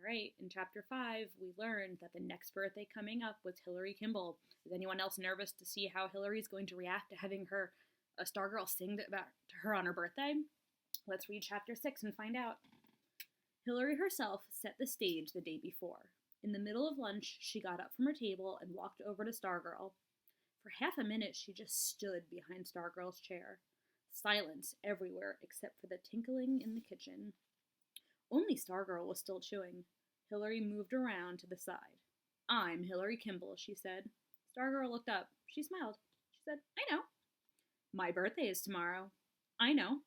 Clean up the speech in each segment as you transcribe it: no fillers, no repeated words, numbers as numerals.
All right, in chapter 5, we learned that the next birthday coming up was Hillary Kimball. Is anyone else nervous to see how Hillary's going to react to having her a Stargirl sing about to her on her birthday? Let's read chapter 6 and find out. Hillary herself set the stage the day before. In the middle of lunch, she got up from her table and walked over to Stargirl. For half a minute, she just stood behind Stargirl's chair. Silence everywhere except for the tinkling in the kitchen. Only Stargirl was still chewing. Hillary moved around to the side. "I'm Hillary Kimball," she said. Stargirl looked up. She smiled. She said, "I know." "My birthday is tomorrow." "I know."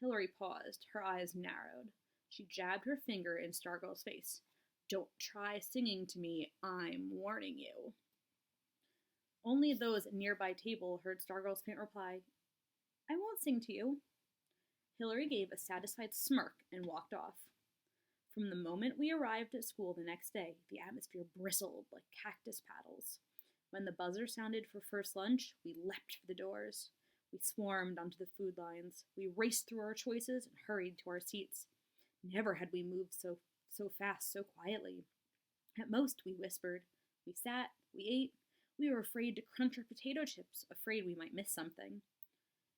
Hillary paused. Her eyes narrowed. She jabbed her finger in Stargirl's face. "Don't try singing to me. I'm warning you." Only those at a nearby table heard Stargirl's faint reply, "I won't sing to you." Hillary gave a satisfied smirk and walked off. From the moment we arrived at school the next day, the atmosphere bristled like cactus paddles. When the buzzer sounded for first lunch, we leapt for the doors. We swarmed onto the food lines. We raced through our choices and hurried to our seats. Never had we moved so fast, so quietly. At most, we whispered. We sat, we ate. We were afraid to crunch our potato chips, afraid we might miss something.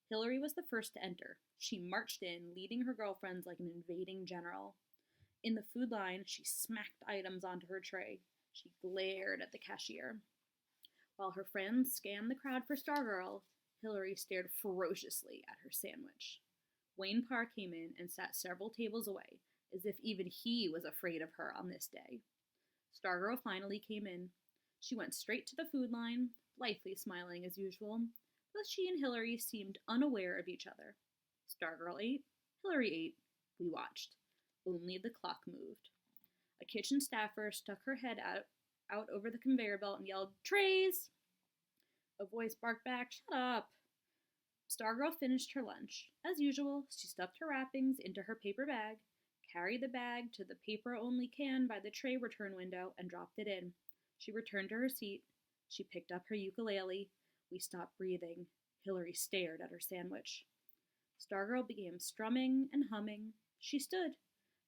Hillary was the first to enter. She marched in, leading her girlfriends like an invading general. In the food line, she smacked items onto her tray. She glared at the cashier. While her friends scanned the crowd for Stargirl, Hillary stared ferociously at her sandwich. Wayne Parr came in and sat several tables away, as if even he was afraid of her on this day. Stargirl finally came in. She went straight to the food line, blithely smiling as usual, but she and Hillary seemed unaware of each other. Stargirl ate, Hillary ate, we watched. Only the clock moved. A kitchen staffer stuck her head out over the conveyor belt and yelled, "Trays!" A voice barked back, "Shut up!" Stargirl finished her lunch. As usual, she stuffed her wrappings into her paper bag, carried the bag to the paper-only can by the tray return window, and dropped it in. She returned to her seat. She picked up her ukulele. We stopped breathing. Hillary stared at her sandwich. Stargirl began strumming and humming. She stood.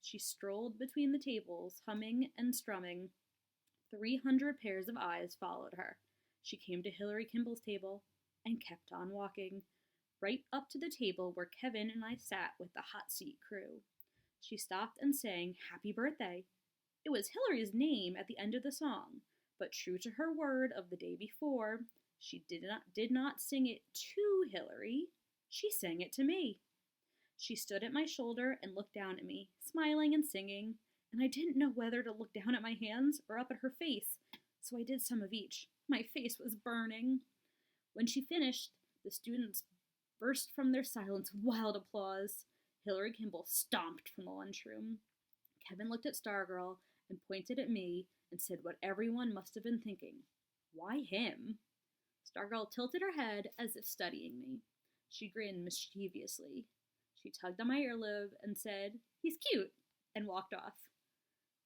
She strolled between the tables, humming and strumming. 300 pairs of eyes followed her. She came to Hillary Kimball's table and kept on walking, right up to the table where Kevin and I sat with the hot seat crew. She stopped and sang "Happy Birthday." It was Hillary's name at the end of the song, but true to her word of the day before, she did not sing it to Hillary. She sang it to me. She stood at my shoulder and looked down at me, smiling and singing, and I didn't know whether to look down at my hands or up at her face, so I did some of each. My face was burning. When she finished, the students burst from their silence with wild applause. Hillary Kimball stomped from the lunchroom. Kevin looked at Stargirl and pointed at me and said what everyone must have been thinking. Why him? Stargirl tilted her head as if studying me. She grinned mischievously. She tugged on my earlobe and said, "He's cute," and walked off.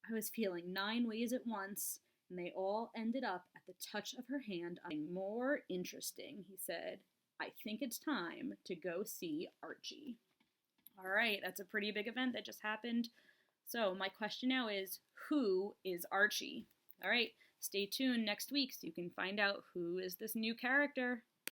I was feeling 9 ways at once, and they all ended up at the touch of her hand. "More interesting," he said. "I think it's time to go see Archie." All right, that's a pretty big event that just happened. So my question now is, who is Archie? All right, stay tuned next week so you can find out who is this new character.